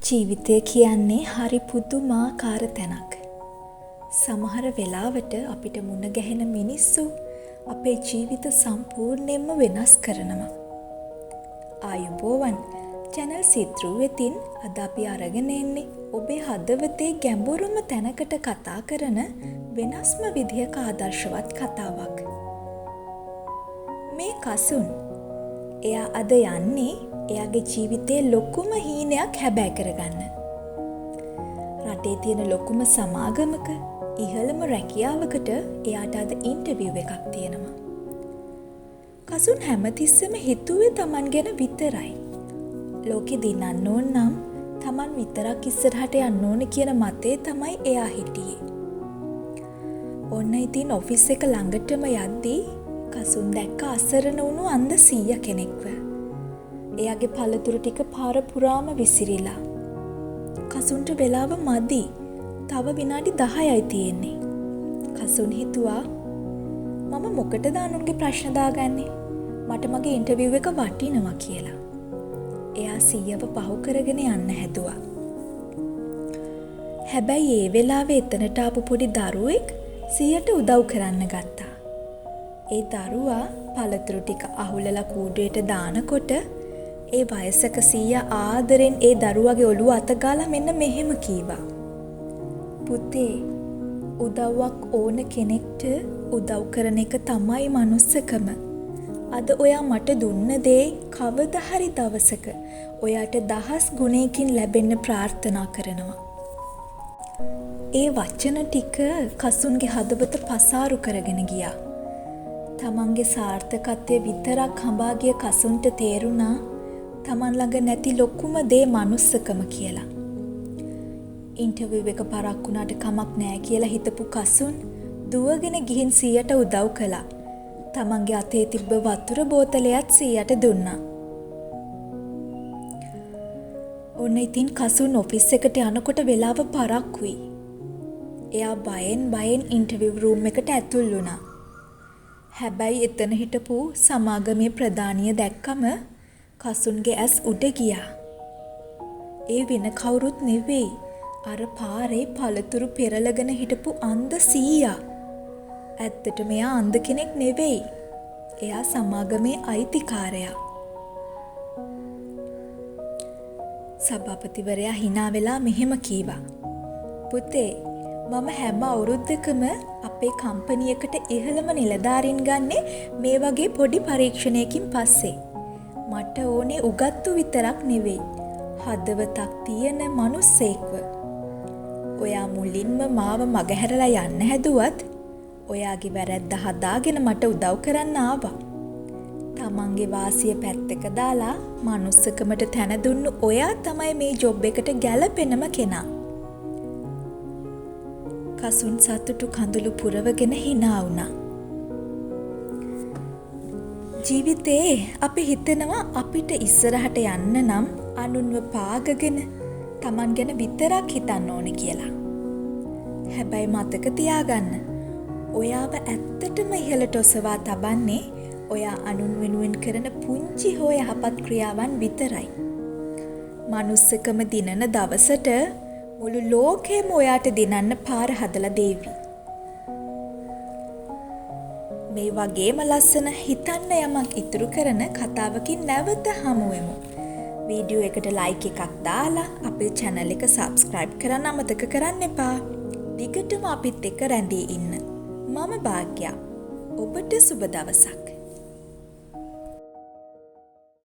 ජීවිතය කියන්නේ හරි පුදුමාකාර තැනක්. සමහර වෙලාවට අපිට මුණ ගැහෙන මිනිස්සු අපේ ජීවිත සම්පූර්ණයෙන්ම වෙනස් කරනවා. ආයුබෝවන් චැනල් සිත්රු වෙතින් අද අපි අරගෙන එන්නේ ඔබේ හදවතේ ගැඹුරුම තැනකට කතා කරන වෙනස්ම විදිහක ආදර්ශවත් කතාවක්. මේ කසුන් එයා අද යන්නේ එයාගේ ජීවිතයේ ලොකුම හීනයක් හැබෑ කරගන්න. රටේ තියෙන ලොකුම සමාගමක ඉහළම රැකියාවකට එයාට අද ඉන්ටර්විව් එකක් තියෙනවා. කසුන් හැමතිස්සෙම හිතුවේ තමන් ගැන විතරයි. ලෝකෙ දිනන්න ඕන නම් තමන් විතරක් ඉස්සරහට යන්න ඕන කියන මතේ තමයි එයා හිටියේ. ඔන්න ඉතින් ඔෆිස් එක ළඟටම යද්දී කසුන් දැක්ක අසරණ වුණු අන්ධ සීයා කෙනෙක්ව. එයාගේ පළතුරු ටික පාර පුරාම විසිරිලා. කසුන්ට වෙලාව මදි. තව විනාඩි 10යි තියෙන්නේ. කසුන් හිතුවා මම මොකටද අනුන්ගේ ප්‍රශ්න දාගන්නේ? මට මගේ ඉන්ටර්විව් එක වටිනවා කියලා. එයා සීයව පහු කරගෙන යන්න හැදුවා. හැබැයි ඒ වෙලාවේ එතනට ආපු පොඩි දරුවෙක් සීයට උදව් කරන්න ගත්තා. ඒ දරුවා පළතුරු ටික අහුලලා කූඩුවට දානකොට ඒ වයසක සීයා ආදරෙන් ඒ දරුවාගේ ඔළුව අත ගාලා මෙන්න මෙහෙම කීවා. පුතේ, උදව්වක් ඕන කෙනෙක්ට උදව් කරන එක තමයි මනුස්සකම. අද ඔයා මට දුන්න දේ කවදා හරි දවසක ඔයාට 1000 ගුණයකින් ලැබෙන්න ප්‍රාර්ථනා කරනවා. ඒ වචන ටික කසුන්ගේ හදවත පසාරු කරගෙන ගියා. තමන්ගේ සාර්ථකත්වය විතරක් හඹා ගිය කසුන්ට තේරුණා තමන් ළඟ නැති ලොකුම දේ මනුස්සකම කියලා. ඉන්ටර්විව් එක පරක් වුණාට කමක් නෑ කියලා හිතපු කසුන් දුවගෙන ගිහින් සීයට උදව් කළා. තමන්ගේ අතේ තිබ්බ වතුර බෝතලයත් සීයට දුන්නා. ඔන්න ඉතින් කසුන් ඔෆිස් එකට යනකොට වෙලාව පරක්කුයි. එයා බයෙන් ඉන්ටර්විව් රූම් එකට ඇතුල් වුණා. හැබැයි එතන හිටපු සමාගමේ ප්‍රධානිය දැක්කම කසුන්ගේ ඇස් උඩ ගියා. ඒ වෙන කවුරුත් නෙවෙයි. අර පාරේ පළතුරු පෙරලගෙන හිටපු අන්ධ සීයා. ඇත්තටම එයා අන්ධ කෙනෙක් නෙවෙයි. එයා සමාගමේ අයිතිකාරයා. සභාපතිවරයා hina වෙලා මෙහෙම කීවා. පුතේ, මම හැම අවුරුද්දකම අපේ කම්පැනියකට ඉහළම නිලධාරීන් ගන්නේ මේ වගේ පොඩි පරීක්ෂණයකින් පස්සේ. මට ඕනේ උගත්තු විතරක් නෙවෙයි, හදවතක් තියෙන මිනිස්සෙක්ව. ඔයා මුලින්ම මාව මගහැරලා යන්න හැදුවත් ඔයාගේ වැරැද්ද හදාගෙන මට උදව් කරන්න ආවා. තමන්ගේ වාසිය පැත්තක දාලා මනුස්සකමට තැන දුන්නු ඔයා තමයි මේ ජොබ් එකට ගැලපෙනම කෙනා. කසුන් සතුටු කඳුළු පුරවගෙන hina වුණා. ජීවිතේ අපි හිතනවා අපිට ඉස්සරහට යන්න නම් අනුන්ව පාගගෙන තමන් ගැන විතරක් හිතන්න ඕනේ කියලා. හැබැයි මතක තියාගන්න, ඔයාව ඇත්තටම ඉහළට ඔසවා තබන්නේ ඔයා අනුන් වෙනුවෙන් කරන පුංචි හෝ යහපත් ක්‍රියාවන් විතරයි. මනුස්සකම දිනන දවසට මුළු ලෝකෙම ඔයාට දිනන්න පාර හදලා දේවි. මේ වගේම ලස්සන හිතන්න යමක් ඉතුරු කරන කතාවකින් නැවත හමු වෙමු. වීඩියෝ එකට ලයික් එකක් දාලා අපේ channel එක subscribe කරන්න අමතක කරන්න එපා. දිගටම අපිත් එක්ක රැඳී ඉන්න. මම භාග්‍යා. ඔබට සුබ දවසක්.